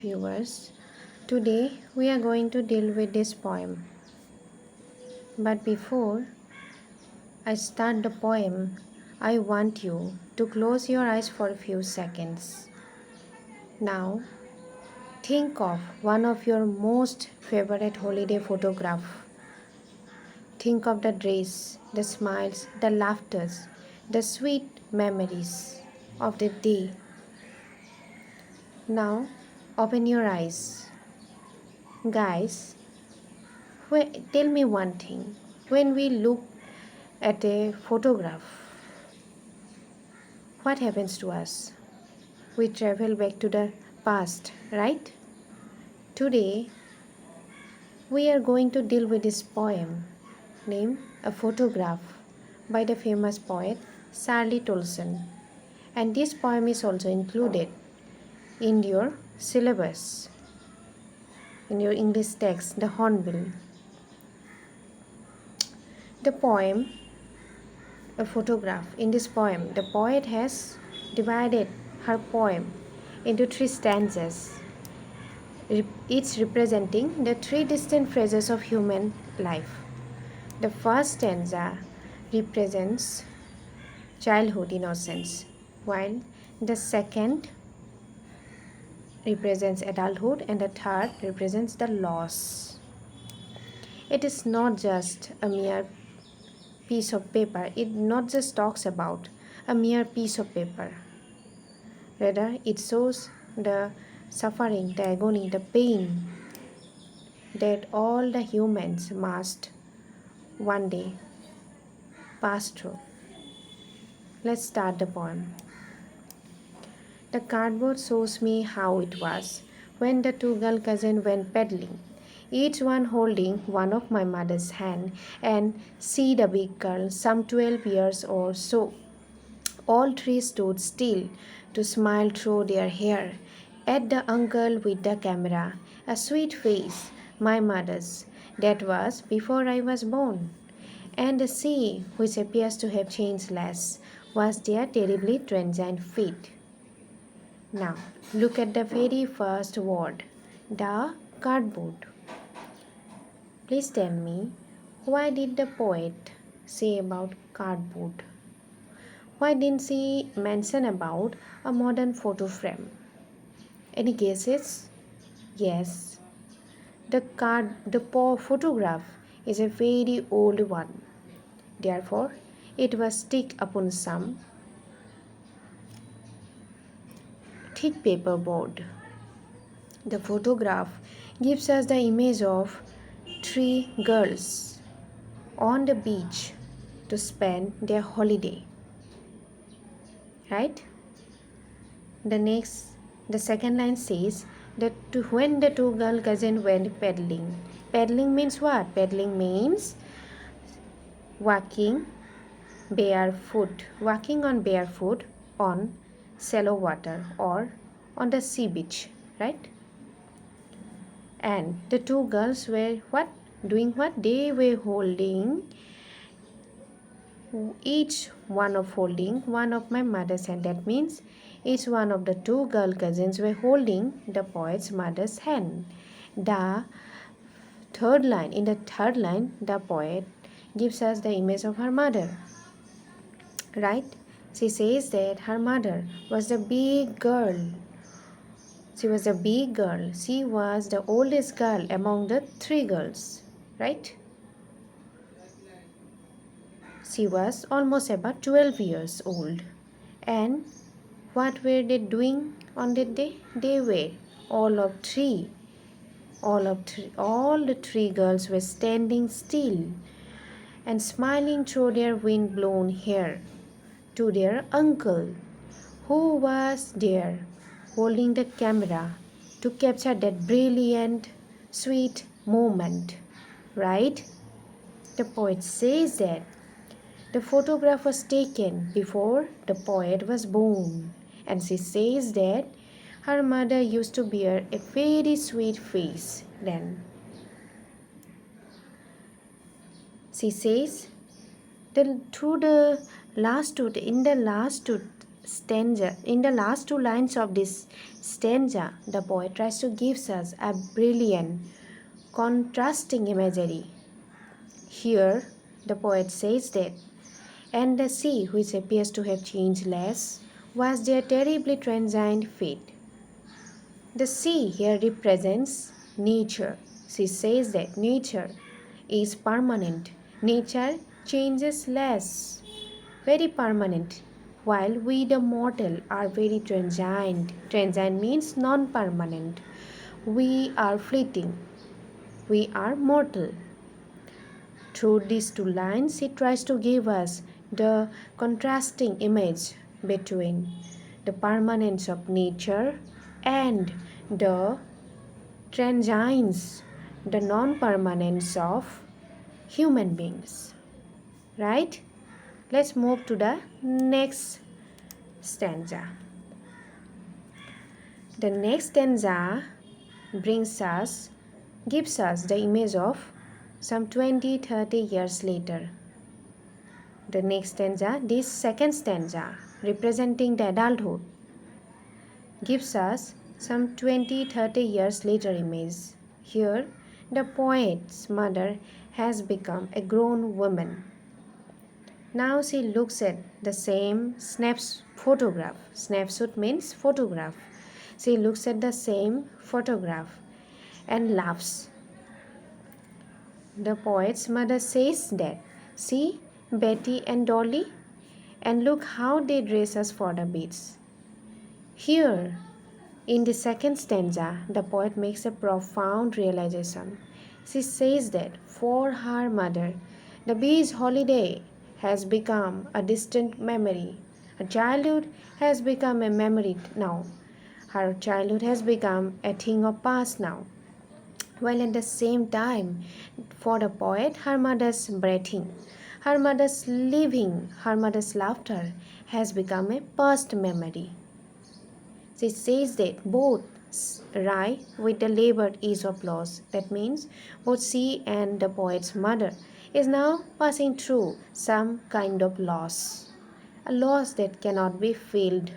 Viewers, today we are going to deal with this poem. But before I start the poem, I want you to close your eyes for a few seconds. Now, think of one of your most favorite holiday photographs. Think of the dress, the smiles, the laughters, the sweet memories of the day. Now, open your eyes. Guys, tell me one thing. When we look at a photograph, what happens to us? We travel back to the past, right? Today, we are going to deal with this poem named A Photograph by the famous poet Shirly Toulson. And this poem is also included in your syllabus, in your English text, the Hornbill. The poem A photograph. In this poem, the poet has divided her poem into three stanzas, each representing the three distinct phases of human life. The first stanza represents childhood innocence, while the second represents adulthood, and the third represents the loss. It is not just a mere piece of paper. It not just talks about a mere piece of paper. Rather, it shows the suffering, the agony, the pain that all the humans must one day pass through. Let's start the poem. The cardboard shows me how it was when the two girl cousins went peddling, each one holding one of my mother's hand, and see the big girl, some 12 years or so. All three stood still to smile through their hair at the uncle with the camera, a sweet face, my mother's, that was before I was born. And the sea, which appears to have changed less, was their terribly transient fate. Now, look at the very first word, the cardboard. Please tell me, why did the poet say about cardboard? Why didn't she mention about a modern photo frame? Any guesses? Yes, the photograph is a very old one. Therefore, it was stick upon some thick paper board. The photograph gives us the image of three girls on the beach to spend their holiday. Right? The second line says that when the two girl cousins went paddling. Paddling means what? Paddling means walking on barefoot on shallow water or on the sea beach, right? And the two girls were what? Doing what? They were holding each one of holding one of my mother's hand. That means each one of the two girl cousins were holding the poet's mother's hand. In the third line, the poet gives us the image of her mother. Right? She says that her mother was the big girl. She was a big girl. She was the oldest girl among the three girls. Right? She was almost about 12 years old. And what were they doing on that day? They were all the three girls were standing still and smiling through their wind-blown hair to their uncle, who was there holding the camera to capture that brilliant, sweet moment. Right? The poet says that the photograph was taken before the poet was born, and she says that her mother used to bear a very sweet face then. She says that in the last two stanza, in the last two lines of this stanza, the poet tries to give us a brilliant, contrasting imagery. Here, the poet says that, and the sea, which appears to have changed less, was their terribly transient fate. The sea here represents nature. She says that nature is permanent. Nature changes less, very permanent, while we the mortal are very transient. Transient means non-permanent. We are fleeting. We are mortal. Through these two lines, he tries to give us the contrasting image between the permanence of nature and the transience, the non-permanence of human beings. Right? Let's move to the next stanza. The next stanza gives us the image of some 20-30 years later. The next stanza, this second stanza, representing the adulthood, gives us some 20-30 years later image. Here, the poet's mother has become a grown woman. Now she looks at the same photograph. Snapshot means photograph. She looks at the same photograph and laughs. The poet's mother says that, see Betty and Dolly, and look how they dress us for the beats. Here, in the second stanza, the poet makes a profound realization. She says that for her mother, the beach holiday has become a distant memory. Her childhood has become a memory now. Her childhood has become a thing of past now. While at the same time, for the poet, her mother's breathing, her mother's living, her mother's laughter has become a past memory. She says that both lie with the labored ease of loss. That means both she and the poet's mother is now passing through some kind of loss, a loss that cannot be filled.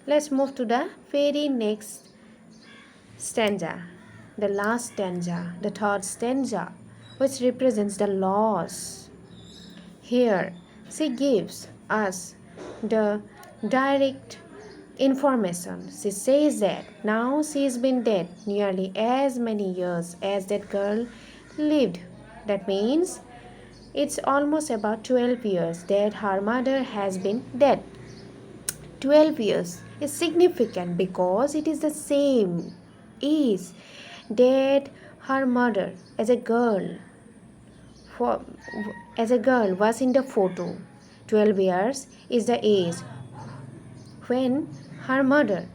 Let's move to the very next stanza, the last stanza, the third stanza, which represents the loss. Here, she gives us the direct information. She says that now she has been dead nearly as many years as that girl lived. That means it's almost about 12 years that her mother has been dead. 12 years is significant because it is the same age that her mother as a girl was in the photo. 12 years is the age when her mother,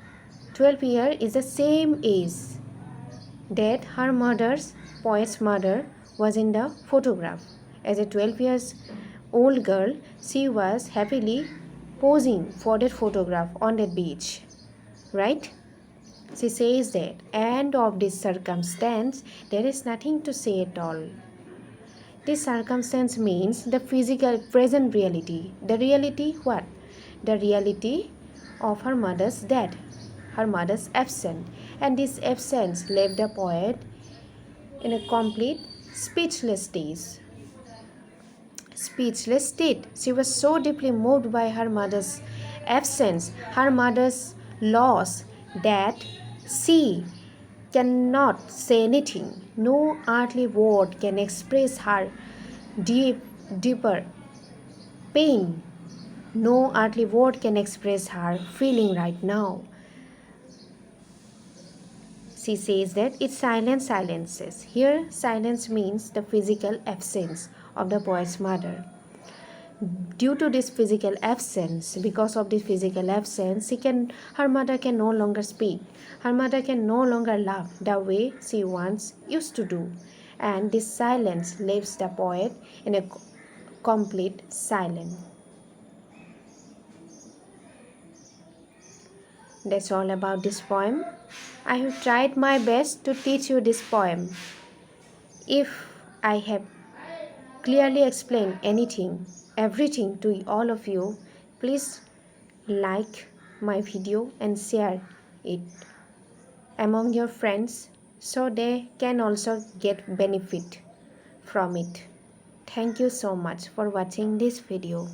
12 years is the same age that her poet's mother was in the photograph. As a 12 years old girl, she was happily posing for that photograph on that beach. Right? She says that, and of this circumstance, there is nothing to say at all. This circumstance means the physical present reality. The reality what? The reality of her mother's death, her mother's absence. And this absence left the poet in a complete speechless state. She was so deeply moved by her mother's absence, her mother's loss, that she cannot say anything. No earthly word can express her deeper pain. No earthly word can express her feeling right now. She says that it's silences. Here, silence means the physical absence of the poet's mother. Due to this physical absence, because of this physical absence, her mother can no longer speak. Her mother can no longer laugh the way she once used to do. And this silence leaves the poet in a complete silence. That's all about this poem. I have tried my best to teach you this poem. If I have clearly explained everything to all of you, Please like my video and share it among your friends so they can also get benefit from it. Thank you so much for watching this video.